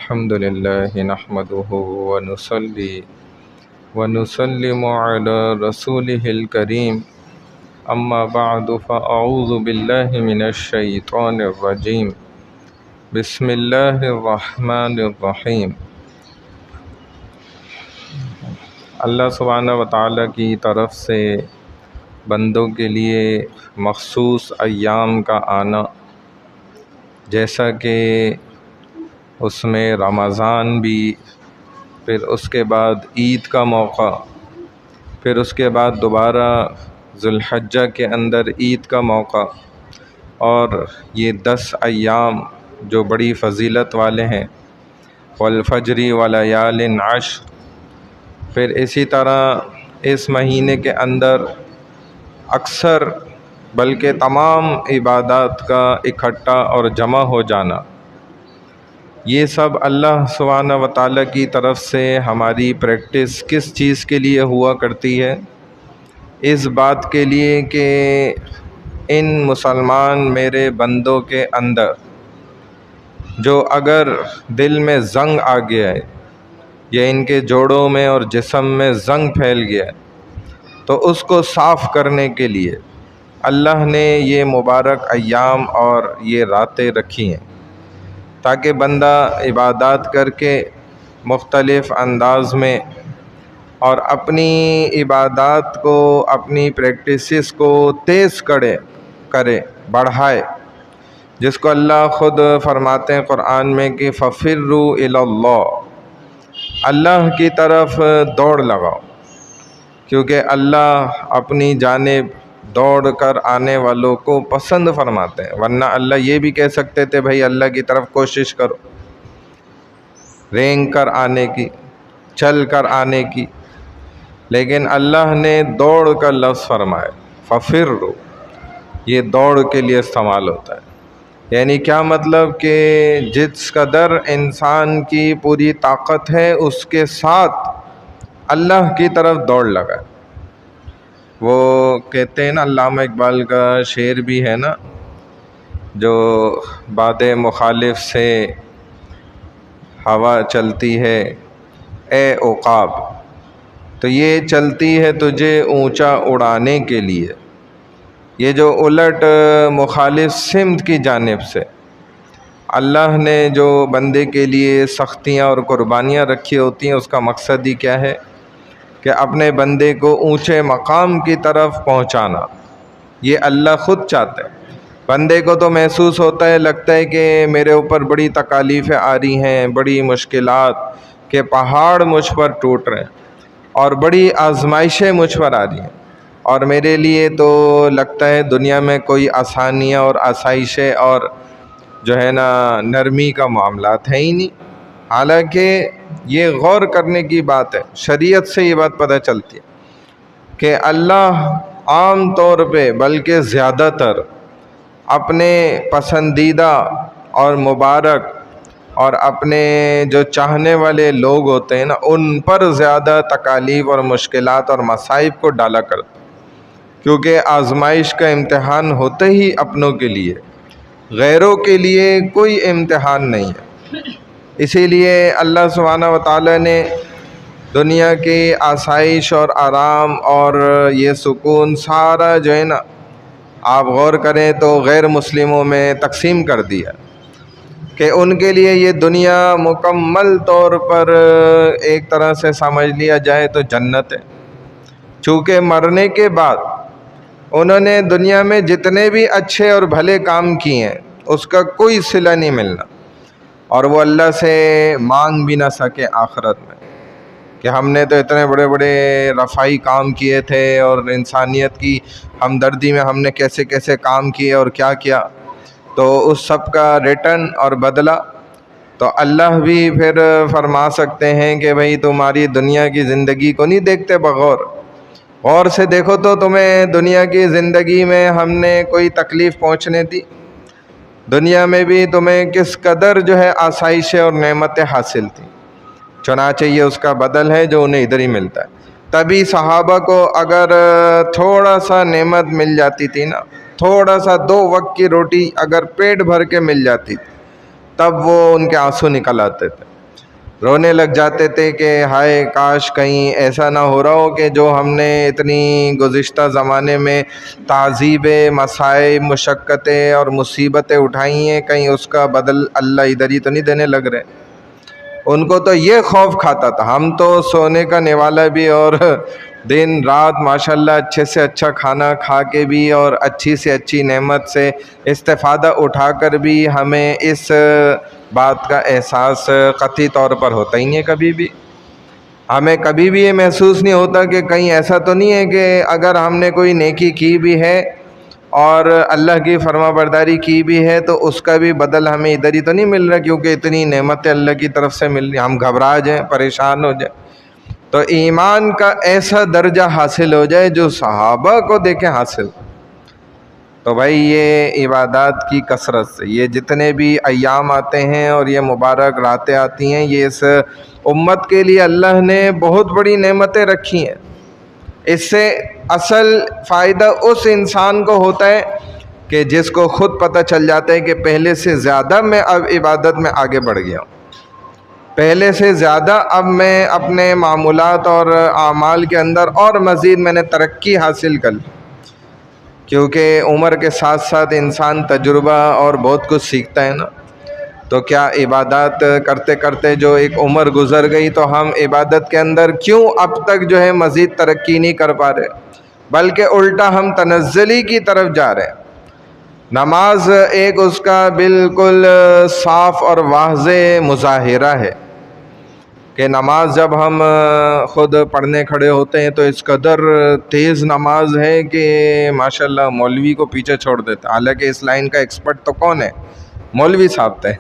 الحمد لله نحمده ونصلي ونسلم على رسوله الكريم أما بعد فأعوذ بالله من الشيطان الرجيم بسم الله الرحمن الرحیم۔ اللہ سبحانہ وتعالی کی طرف سے بندوں کے لیے مخصوص ایام کا آنا، جیسا کہ اس میں رمضان بھی، پھر اس کے بعد عید کا موقع، پھر اس کے بعد دوبارہ ذوالحجہ کے اندر عید کا موقع، اور یہ 10 ایام جو بڑی فضیلت والے ہیں، والفجر ولیال عشر۔ پھر اسی طرح اس مہینے کے اندر اکثر بلکہ تمام عبادات کا اکٹھا اور جمع ہو جانا، یہ سب اللہ سبحانہ وتعالی کی طرف سے ہماری پریکٹس کس چیز کے لیے ہوا کرتی ہے؟ اس بات کے لیے کہ ان مسلمان میرے بندوں کے اندر جو اگر دل میں زنگ آ گیا ہے یا ان کے جوڑوں میں اور جسم میں زنگ پھیل گیا ہے، تو اس کو صاف کرنے کے لیے اللہ نے یہ مبارک ایام اور یہ راتیں رکھی ہیں، تاکہ بندہ عبادات کر کے مختلف انداز میں اور اپنی عبادات کو، اپنی پریکٹسز کو تیز کرے بڑھائے، جس کو اللہ خود فرماتے ہیں قرآن میں کہ فَفِرُّوا إِلَى اللَّهِ، اللہ کی طرف دوڑ لگاؤ، کیونکہ اللہ اپنی جانب دوڑ کر آنے والوں کو پسند فرماتے ہیں۔ ورنہ اللہ یہ بھی کہہ سکتے تھے بھائی اللہ کی طرف کوشش کرو، رینگ کر آنے کی، چل کر آنے کی، لیکن اللہ نے دوڑ کا لفظ فرمایا فَفِرُّوا، یہ دوڑ کے لیے استعمال ہوتا ہے۔ یعنی کیا مطلب کہ جس قدر انسان کی پوری طاقت ہے اس کے ساتھ اللہ کی طرف دوڑ لگا۔ وہ کہتے ہیں نا، علامہ اقبال کا شعر بھی ہے نا، جو باد مخالف سے ہوا چلتی ہے اے عقاب، تو یہ چلتی ہے تجھے اونچا اڑانے کے لیے۔ یہ جو الٹ مخالف سمت کی جانب سے اللہ نے جو بندے کے لیے سختیاں اور قربانیاں رکھی ہوتی ہیں، اس کا مقصد ہی کیا ہے کہ اپنے بندے کو اونچے مقام کی طرف پہنچانا۔ یہ اللہ خود چاہتا ہے۔ بندے کو تو محسوس ہوتا ہے، لگتا ہے کہ میرے اوپر بڑی تکالیفیں آ رہی ہیں، بڑی مشکلات کے پہاڑ مجھ پر ٹوٹ رہے ہیں، اور بڑی آزمائشیں مجھ پر آ رہی ہیں، اور میرے لیے تو لگتا ہے دنیا میں کوئی آسانیاں اور آسائشیں اور جو ہے نا نرمی کا معاملات ہے ہی نہیں۔ حالانکہ یہ غور کرنے کی بات ہے، شریعت سے یہ بات پتہ چلتی ہے کہ اللہ عام طور پہ بلکہ زیادہ تر اپنے پسندیدہ اور مبارک اور اپنے جو چاہنے والے لوگ ہوتے ہیں نا، ان پر زیادہ تکالیف اور مشکلات اور مصائب کو ڈالا کرتا، کیونکہ آزمائش کا امتحان ہوتے ہی اپنوں کے لیے، غیروں کے لیے کوئی امتحان نہیں ہے۔ اسی لیے اللہ سبحانہ وتعالی نے دنیا کی آسائش اور آرام اور یہ سکون سارا جو ہے نا، آپ غور کریں تو غیر مسلموں میں تقسیم کر دیا کہ ان کے لیے یہ دنیا مکمل طور پر ایک طرح سے سمجھ لیا جائے تو جنت ہے، چونکہ مرنے کے بعد انہوں نے دنیا میں جتنے بھی اچھے اور بھلے کام کیے ہیں اس کا کوئی صلہ نہیں ملنا، اور وہ اللہ سے مانگ بھی نہ سکے آخرت میں کہ ہم نے تو اتنے بڑے بڑے رفائی کام کیے تھے، اور انسانیت کی ہمدردی میں ہم نے کیسے کیسے کام کیے اور کیا کیا، تو اس سب کا ریٹرن اور بدلہ تو اللہ بھی پھر فرما سکتے ہیں کہ بھئی تمہاری دنیا کی زندگی کو نہیں دیکھتے بغور، غور سے دیکھو تو تمہیں دنیا کی زندگی میں ہم نے کوئی تکلیف پہنچنے دی؟ دنیا میں بھی تمہیں کس قدر جو ہے آسائشیں اور نعمتیں حاصل تھیں، چنانچہ یہ اس کا بدل ہے جو انہیں ادھر ہی ملتا ہے۔ تبھی صحابہ کو اگر تھوڑا سا نعمت مل جاتی تھی نا، تھوڑا سا 2 وقت کی روٹی اگر پیٹ بھر کے مل جاتی تھی، تب وہ ان کے آنسو نکل آتے تھے، رونے لگ جاتے تھے کہ ہائے کاش کہیں ایسا نہ ہو رہا ہو کہ جو ہم نے اتنی گزشتہ زمانے میں تعذیبیں، مصائب، مشقتیں اور مصیبتیں اٹھائی ہیں، کہیں اس کا بدل اللہ ادھر ہی تو نہیں دینے لگ رہے۔ ان کو تو یہ خوف کھاتا تھا، ہم تو سونے کا نوالا بھی اور دن رات ماشاءاللہ اچھے سے اچھا کھانا کھا کے بھی اور اچھی سے اچھی نعمت سے استفادہ اٹھا کر بھی ہمیں اس بات کا احساس قطعی طور پر ہوتا ہی نہیں ہے۔ کبھی بھی ہمیں کبھی بھی یہ محسوس نہیں ہوتا کہ کہیں ایسا تو نہیں ہے کہ اگر ہم نے کوئی نیکی کی بھی ہے اور اللہ کی فرما برداری کی بھی ہے تو اس کا بھی بدل ہمیں ادھر ہی تو نہیں مل رہا، کیونکہ اتنی نعمتیں اللہ کی طرف سے مل رہی، ہم گھبرا جائیں، پریشان ہو جائیں۔ تو ایمان کا ایسا درجہ حاصل ہو جائے جو صحابہ کو دیکھیں حاصل، تو بھائی یہ عبادات کی کثرت سے، یہ جتنے بھی ایام آتے ہیں اور یہ مبارک راتیں آتی ہیں، یہ اس امت کے لیے اللہ نے بہت بڑی نعمتیں رکھی ہیں۔ اس سے اصل فائدہ اس انسان کو ہوتا ہے کہ جس کو خود پتہ چل جاتا ہے کہ پہلے سے زیادہ میں اب عبادت میں آگے بڑھ گیا ہوں، پہلے سے زیادہ اب میں اپنے معمولات اور اعمال کے اندر اور مزید میں نے ترقی حاصل کر لی، کیونکہ عمر کے ساتھ ساتھ انسان تجربہ اور بہت کچھ سیکھتا ہے نا۔ تو کیا عبادات کرتے کرتے جو ایک عمر گزر گئی تو ہم عبادت کے اندر کیوں اب تک جو ہے مزید ترقی نہیں کر پا رہے، بلکہ الٹا ہم تنزلی کی طرف جا رہے ہیں۔ نماز ایک اس کا بالکل صاف اور واضح مظاہرہ ہے کہ نماز جب ہم خود پڑھنے کھڑے ہوتے ہیں تو اس قدر تیز نماز ہے کہ ماشاءاللہ مولوی کو پیچھے چھوڑ دیتا، حالانکہ اس لائن کا ایکسپرٹ تو کون ہے؟ مولوی صاحب تھے۔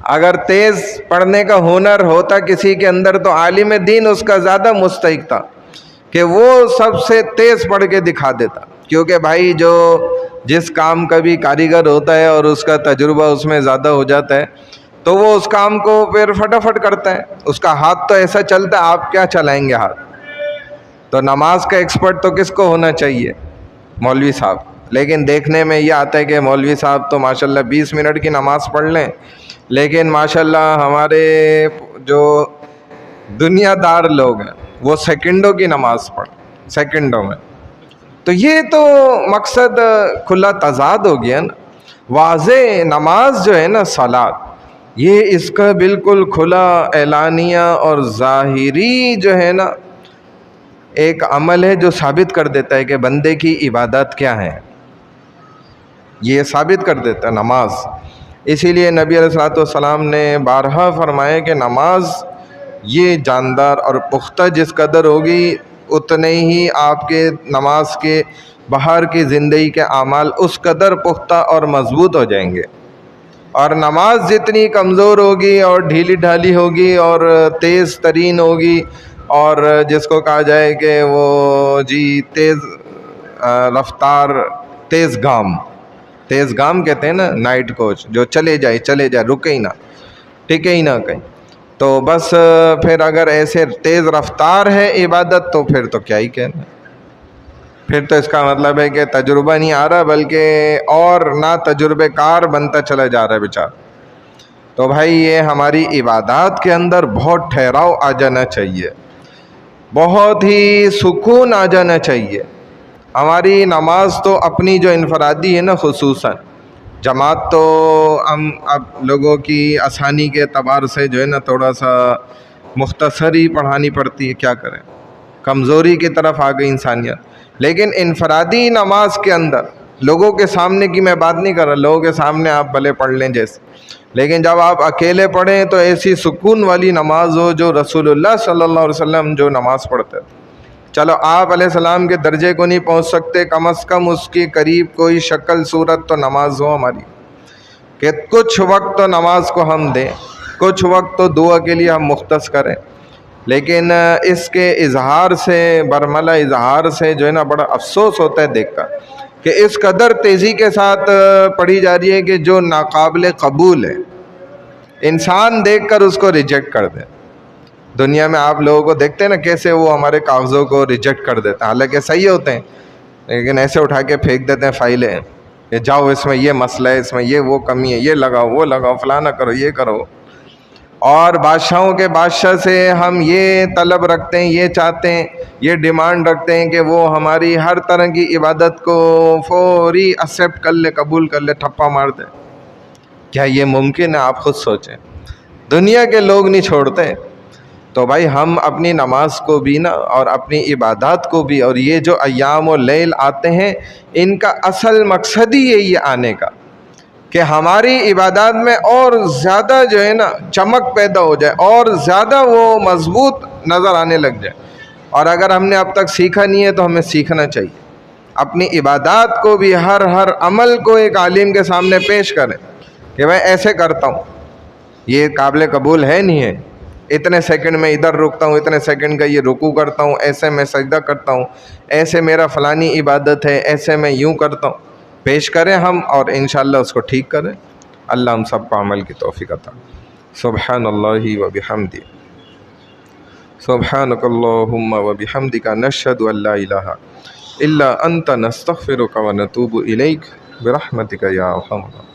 اگر تیز پڑھنے کا ہنر ہوتا کسی کے اندر تو عالم دین اس کا زیادہ مستحق تھا کہ وہ سب سے تیز پڑھ کے دکھا دیتا، کیونکہ بھائی جو جس کام کا بھی کاریگر ہوتا ہے اور اس کا تجربہ اس میں زیادہ ہو جاتا ہے تو وہ اس کام کو پھر فٹافٹ کرتا ہے، اس کا ہاتھ تو ایسا چلتا ہے، آپ کیا چلائیں گے ہاتھ؟ تو نماز کا ایکسپرٹ تو کس کو ہونا چاہیے؟ مولوی صاحب۔ لیکن دیکھنے میں یہ آتا ہے کہ مولوی صاحب تو ماشاءاللہ 20 منٹ کی نماز پڑھ لیں، لیکن ماشاءاللہ ہمارے جو دنیا دار لوگ ہیں وہ سیکنڈوں کی نماز پڑھ، سیکنڈوں میں۔ تو یہ تو مقصد کھلا تضاد ہو گیا نا۔ واضح نماز جو ہے نا صلاۃ، یہ اس کا بالکل کھلا اعلانیہ اور ظاہری جو ہے نا ایک عمل ہے جو ثابت کر دیتا ہے کہ بندے کی عبادت کیا ہے، یہ ثابت کر دیتا ہے نماز۔ اسی لیے نبی علیہ الصلوۃ والسلام نے بارہا فرمایا کہ نماز یہ جاندار اور پختہ جس قدر ہوگی اتنے ہی آپ کے نماز کے باہر کی زندگی کے اعمال اس قدر پختہ اور مضبوط ہو جائیں گے، اور نماز جتنی کمزور ہوگی اور ڈھیلی ڈھالی ہوگی اور تیز ترین ہوگی اور جس کو کہا جائے کہ وہ جی تیز رفتار، تیز گام کہتے ہیں نا، نائٹ کوچ جو چلے جائے رکے ہی نہ، ٹکے ہی نہ کہیں، تو بس پھر اگر ایسے تیز رفتار ہے عبادت تو پھر تو کیا ہی کہنا، پھر تو اس کا مطلب ہے کہ تجربہ نہیں آ رہا بلکہ اور نہ تجربے کار بنتا چلا جا رہا ہے بیچارہ۔ تو بھائی یہ ہماری عبادات کے اندر بہت ٹھہراؤ آ جانا چاہیے، بہت ہی سکون آ جانا چاہیے۔ ہماری نماز تو اپنی جو انفرادی ہے نا، خصوصاً جماعت تو ہم اب لوگوں کی آسانی کے اعتبار سے جو ہے نا تھوڑا سا مختصر ہی پڑھانی پڑتی ہے، کیا کریں، کمزوری کی طرف آ گئی انسانیت۔ لیکن انفرادی نماز کے اندر لوگوں کے سامنے کی میں بات نہیں کر رہا، لوگوں کے سامنے آپ بھلے پڑھ لیں جیسے، لیکن جب آپ اکیلے پڑھیں تو ایسی سکون والی نماز ہو جو رسول اللہ صلی اللہ علیہ وسلم جو نماز پڑھتے تھے۔ چلو آپ علیہ السلام کے درجے کو نہیں پہنچ سکتے، کم از کم اس کے قریب کوئی شکل صورت تو نماز ہو ہماری، کہ کچھ وقت تو نماز کو ہم دیں، کچھ وقت تو دعا کے لیے ہم مختص کریں۔ لیکن اس کے اظہار سے، برملا اظہار سے جو ہے نا بڑا افسوس ہوتا ہے دیکھ کر کہ اس قدر تیزی کے ساتھ پڑھی جا رہی ہے کہ جو ناقابل قبول ہے، انسان دیکھ کر اس کو ریجیکٹ کر دے۔ دنیا میں آپ لوگوں کو دیکھتے ہیں نا کیسے وہ ہمارے کاغذوں کو ریجیکٹ کر دیتے ہیں، حالانکہ صحیح ہوتے ہیں لیکن ایسے اٹھا کے پھینک دیتے ہیں فائلیں کہ جاؤ اس میں یہ مسئلہ ہے، اس میں یہ وہ کمی ہے، یہ لگاؤ وہ لگاؤ، فلانا کرو یہ کرو۔ اور بادشاہوں کے بادشاہ سے ہم یہ طلب رکھتے ہیں، یہ چاہتے ہیں، یہ ڈیمانڈ رکھتے ہیں کہ وہ ہماری ہر طرح کی عبادت کو فوری ایکسیپٹ کر لے، قبول کر لے، ٹھپا مار دے. کیا یہ ممکن ہے؟ آپ خود سوچیں. دنیا کے لوگ نہیں چھوڑتے. تو بھائی ہم اپنی نماز کو بھی نا، اور اپنی عبادات کو بھی، اور یہ جو ایام و لیل آتے ہیں، ان کا اصل مقصد ہی یہی ہے آنے کا، کہ ہماری عبادات میں اور زیادہ جو ہے نا چمک پیدا ہو جائے، اور زیادہ وہ مضبوط نظر آنے لگ جائے. اور اگر ہم نے اب تک سیکھا نہیں ہے تو ہمیں سیکھنا چاہیے. اپنی عبادات کو بھی، ہر عمل کو ایک عالم کے سامنے پیش کریں کہ میں ایسے کرتا ہوں، یہ قابل قبول ہے نہیں ہے، اتنے سیکنڈ میں ادھر رکتا ہوں، اتنے سیکنڈ کا یہ رکوع کرتا ہوں، ایسے میں سجدہ کرتا ہوں، ایسے میرا فلانی عبادت ہے، ایسے میں یوں کرتا ہوں. پیش کریں ہم، اور انشاءاللہ اس کو ٹھیک کریں. اللہ ہم سب کو عمل کی توفیق عطا. سبحان اللہ و بحمدہ، سبحانک اللہم و بحمدک، نشہد ان لا الہ الا انت، نستغفرک و نتوب الیک، برحمتک یا ارحم الراحمین.